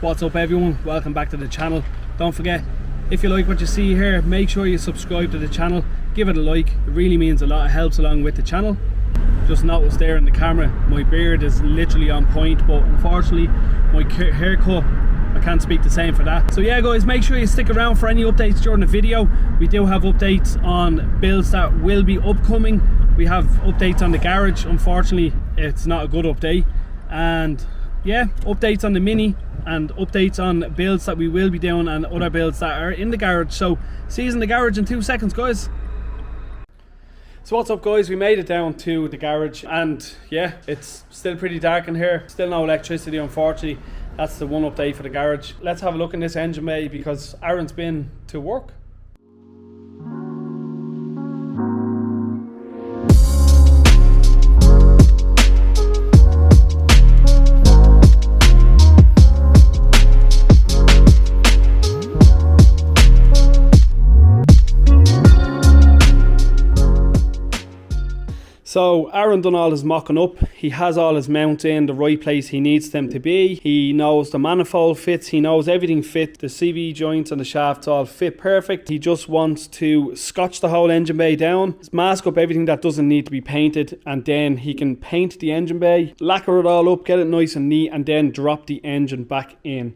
What's up everyone, welcome back to the channel. Don't forget, if you like what you see here, make sure you subscribe to the channel, give it a like, it really means a lot, it helps along with the channel. Just noticed there in the camera, my beard is literally on point, but unfortunately my haircut, I can't speak the same for that. So yeah guys, make sure you stick around for any updates during the video. We do have updates on builds that will be upcoming. We have updates on the garage, unfortunately it's not a good update. And yeah, updates on the Mini and updates on builds that we will be doing and other builds that are in the garage. So see you in the garage in 2 seconds guys. So what's up guys, we made it down to the garage and yeah, it's still pretty dark in here, still no electricity unfortunately. That's the one update for the garage. Let's have a look in this engine bay because Aaron's been to work. So Aaron done all his mocking up. He has all his mounts in the right place he needs them to be. He knows the manifold fits, he knows everything fit. The CV joints and the shafts all fit perfect. He just wants to scotch the whole engine bay down, mask up everything that doesn't need to be painted, and then he can paint the engine bay, lacquer it all up, get it nice and neat, and then drop the engine back in.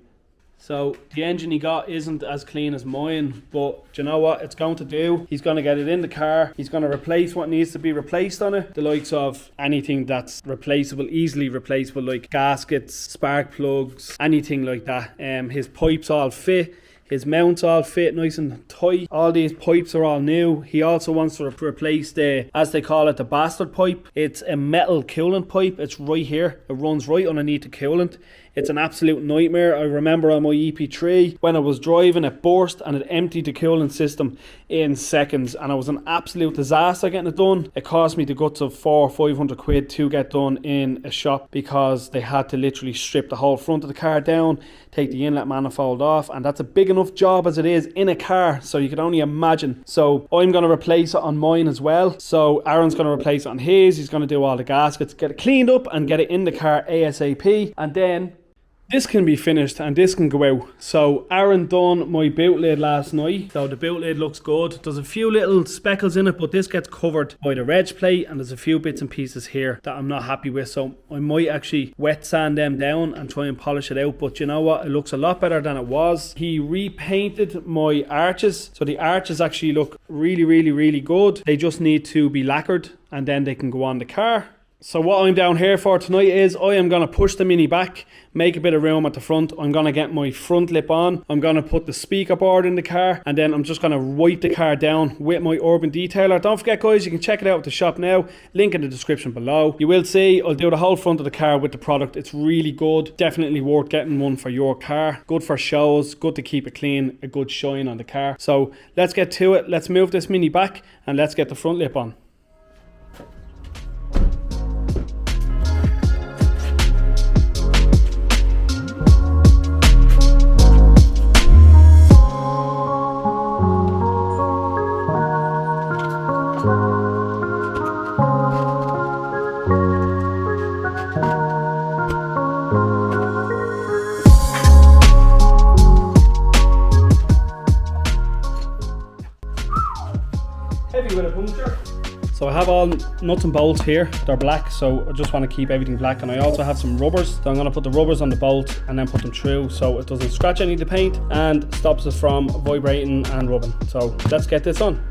So the engine he got isn't as clean as mine, but do you know what it's going to do? He's going to get it in the car, he's going to replace what needs to be replaced on it. The likes of anything that's replaceable, easily replaceable, like gaskets, spark plugs, anything like that. His pipes all fit. His mounts all fit nice and tight. All these pipes are all new. He also wants to replace the, as they call it, the bastard pipe. It's a metal coolant pipe. It's right here. It runs right underneath the coolant. It's an absolute nightmare. I remember on my EP3 when I was driving, it burst and it emptied the coolant system in seconds, and it was an absolute disaster getting it done. It cost me the guts of 400 or 500 quid to get done in a shop because they had to literally strip the whole front of the car down, take the inlet manifold off, and that's a big enough job as it is in a car, so you can only imagine. So I'm going to replace it on mine as well. So Aaron's going to replace it on his. He's going to do all the gaskets, get it cleaned up and get it in the car ASAP, and then this can be finished and this can go out. So Aaron done my boot lid last night. So the boot lid looks good. There's a few little speckles in it, but this gets covered by the reg plate, and there's a few bits and pieces here that I'm not happy with. So I might actually wet sand them down and try and polish it out. But you know what? It looks a lot better than it was. He repainted my arches. So the arches actually look really good. They just need to be lacquered and then they can go on the car. So what I'm down here for tonight is I am going to push the Mini back, make a bit of room at the front. I'm going to get my front lip on. I'm going to put the speaker board in the car, and then I'm just going to wipe the car down with my Urban Detailer. Don't forget guys, you can check it out at the shop now. Link in the description below. You will see I'll do the whole front of the car with the product. It's really good. Definitely worth getting one for your car. Good for shows, good to keep it clean, a good shine on the car. So let's get to it. Let's move this Mini back and let's get the front lip on. So I have all nuts and bolts here. They're black, so I just want to keep everything black. And I also have some rubbers. So I'm going to put the rubbers on the bolt and then put them through so it doesn't scratch any of the paint and stops it from vibrating and rubbing. So let's get this on.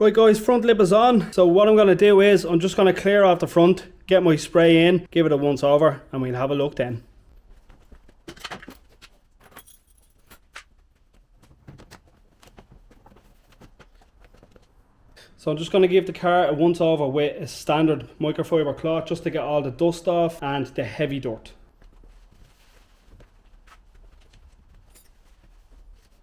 Right guys, front lip is on. So what I'm going to do is I'm just going to clear off the front, get my spray in, give it a once over, and we'll have a look then. So I'm just going to give the car a once over with a standard microfiber cloth just to get all the dust off and the heavy dirt.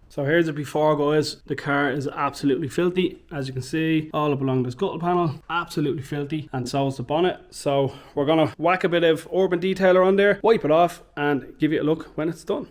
So here's it before, guys. The car is absolutely filthy. As you can see, all up along this gutter panel, absolutely filthy, and so is the bonnet. So we're gonna whack a bit of Urban Detailer on there, wipe it off, and give you a look when it's done.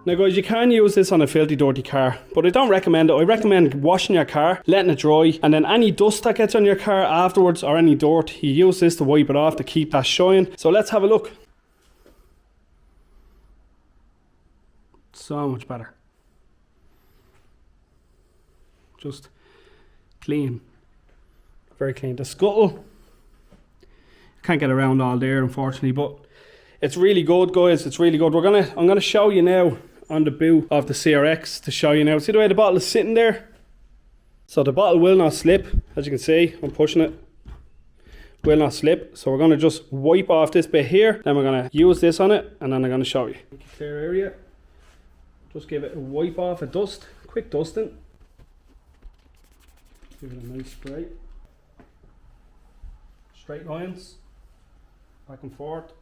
Now guys, you can use this on a filthy dirty car, but I don't recommend it. I recommend washing your car, letting it dry, and then any dust that gets on your car afterwards or any dirt, you use this to wipe it off to keep that shine. So let's have a look. So much better. Just clean. Very clean. The scuttle, can't get around all there unfortunately, but it's really good, guys. It's really good. I'm gonna show you now on the boot of the CRX to show you now. See the way the bottle is sitting there? So the bottle will not slip. As you can see, I'm pushing it. Will not slip. So we're gonna just wipe off this bit here. Then we're gonna use this on it, and then I'm gonna show you. Clear area. Just give it a wipe off of dust. Quick dusting. Give it a nice spray. Straight lines. Back and forth.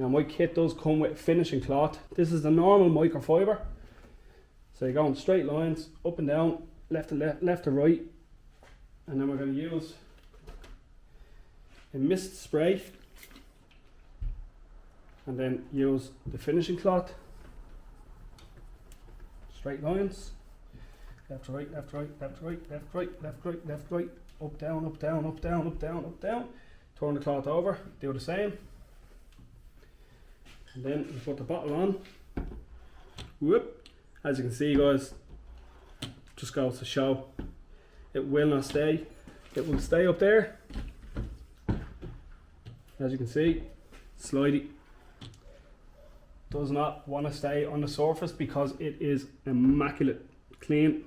Now my kit does come with finishing cloth. This is the normal microfiber. So you're going straight lines, up and down, left to right. And then we're going to use a mist spray. And then use the finishing cloth. Straight lines. Left to right, left to right, left to right, left to right, left to right, left to right. Up, down, up, down, up, down, up, down, up, down. Turn the cloth over, do the same. And then we put the bottle on. Whoop. As you can see, guys, just goes to show it will not stay. It will stay up there. As you can see, slidey. Does not want to stay on the surface because it is immaculate clean.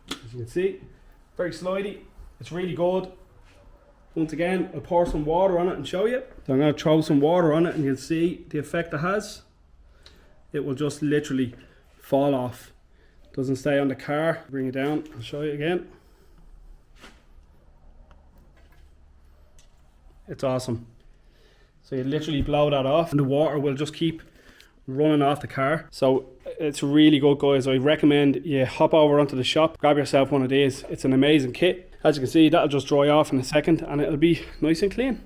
As you can see, very slidey. It's really good. Once again, I'll pour some water on it and show you. So I'm going to throw some water on it and you'll see the effect it has. It will just literally fall off. Doesn't stay on the car. Bring it down, I'll show you again. It's awesome. So you literally blow that off and the water will just keep running off the car. So it's really good, guys. I recommend you hop over onto the shop, grab yourself one of these. It's an amazing kit. As you can see, that'll just dry off in a second and it'll be nice and clean.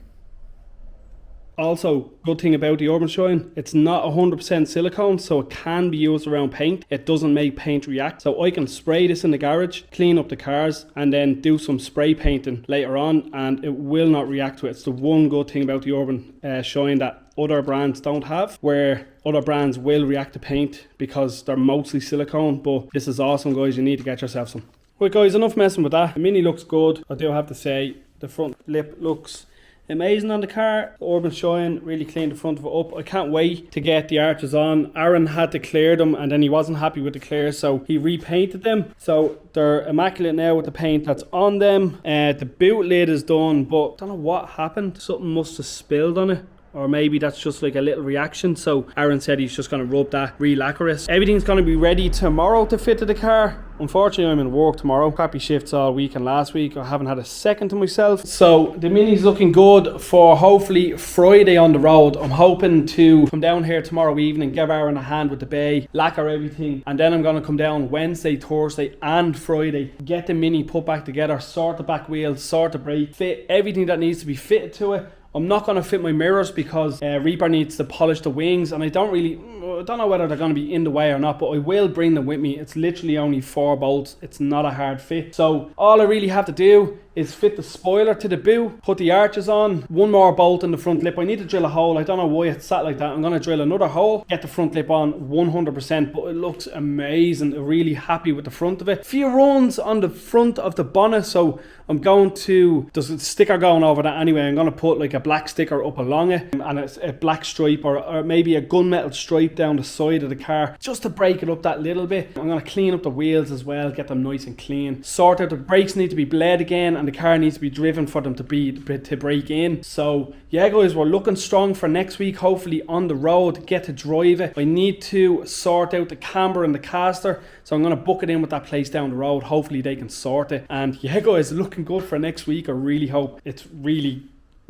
Also, good thing about the Urban Shine, it's not 100% silicone, so it can be used around paint. It doesn't make paint react. So I can spray this in the garage, clean up the cars, and then do some spray painting later on, and it will not react to it. It's the one good thing about the Urban Shine that other brands don't have, where other brands will react to paint because they're mostly silicone. But this is awesome, guys. You need to get yourself some. Right, guys, enough messing with that. The Mini looks good. I do have to say, the front lip looks amazing on the car. The Urban Shine really cleaned the front of it up. I can't wait to get the arches on. Aaron had to clear them and then he wasn't happy with the clear, so he repainted them. So they're immaculate now with the paint that's on them. The boot lid is done, but I don't know what happened. Something must have spilled on it. Or maybe that's just like a little reaction. So Aaron said he's just going to rub that, re-lacquer it. Everything's going to be ready tomorrow to fit to the car. Unfortunately, I'm in work tomorrow. Crappy shifts all week and last week. I haven't had a second to myself. So the Mini's looking good for hopefully Friday on the road. I'm hoping to come down here tomorrow evening, give Aaron a hand with the bay, lacquer everything. And then I'm going to come down Wednesday, Thursday and Friday, get the Mini put back together, sort the back wheels, sort the brake, fit everything that needs to be fitted to it. I'm not going to fit my mirrors because Reaper needs to polish the wings, and I don't know whether they're going to be in the way or not, but I will bring them with me. It's literally only 4 bolts. It's not a hard fit. So all I really have to do is fit the spoiler to the boot, put the arches on, one more bolt in the front lip. I need to drill a hole. I don't know why it's sat like that. I'm going to drill another hole, get the front lip on 100%, but it looks amazing. I'm really happy with the front of it. Few runs on the front of the bonnet, so I'm going to, there's a sticker going over that anyway. I'm going to put like a black sticker up along it, and it's a black stripe or maybe a gunmetal stripe down the side of the car, just to break it up that little bit. I'm going to clean up the wheels as well, get them nice and clean. Sort out the brakes need to be bled again, and the car needs to be driven for them to break in. So yeah guys, we're looking strong for next week, hopefully on the road, get to drive it. I need to sort out the camber and the caster, so I'm going to book it in with that place down the road. Hopefully they can sort it. And yeah guys, looking good for next week. I really hope it's really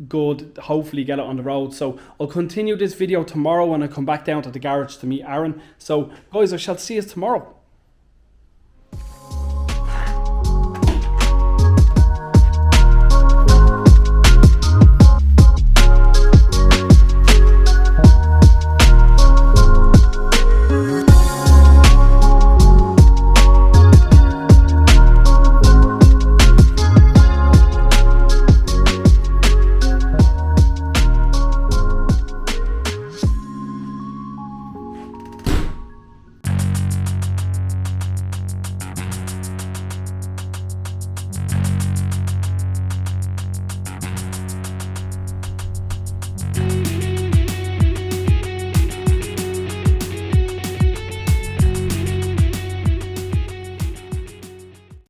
good. Hopefully get it on the road. So I'll continue this video tomorrow when I come back down to the garage to meet Aaron. So guys, I shall see you tomorrow.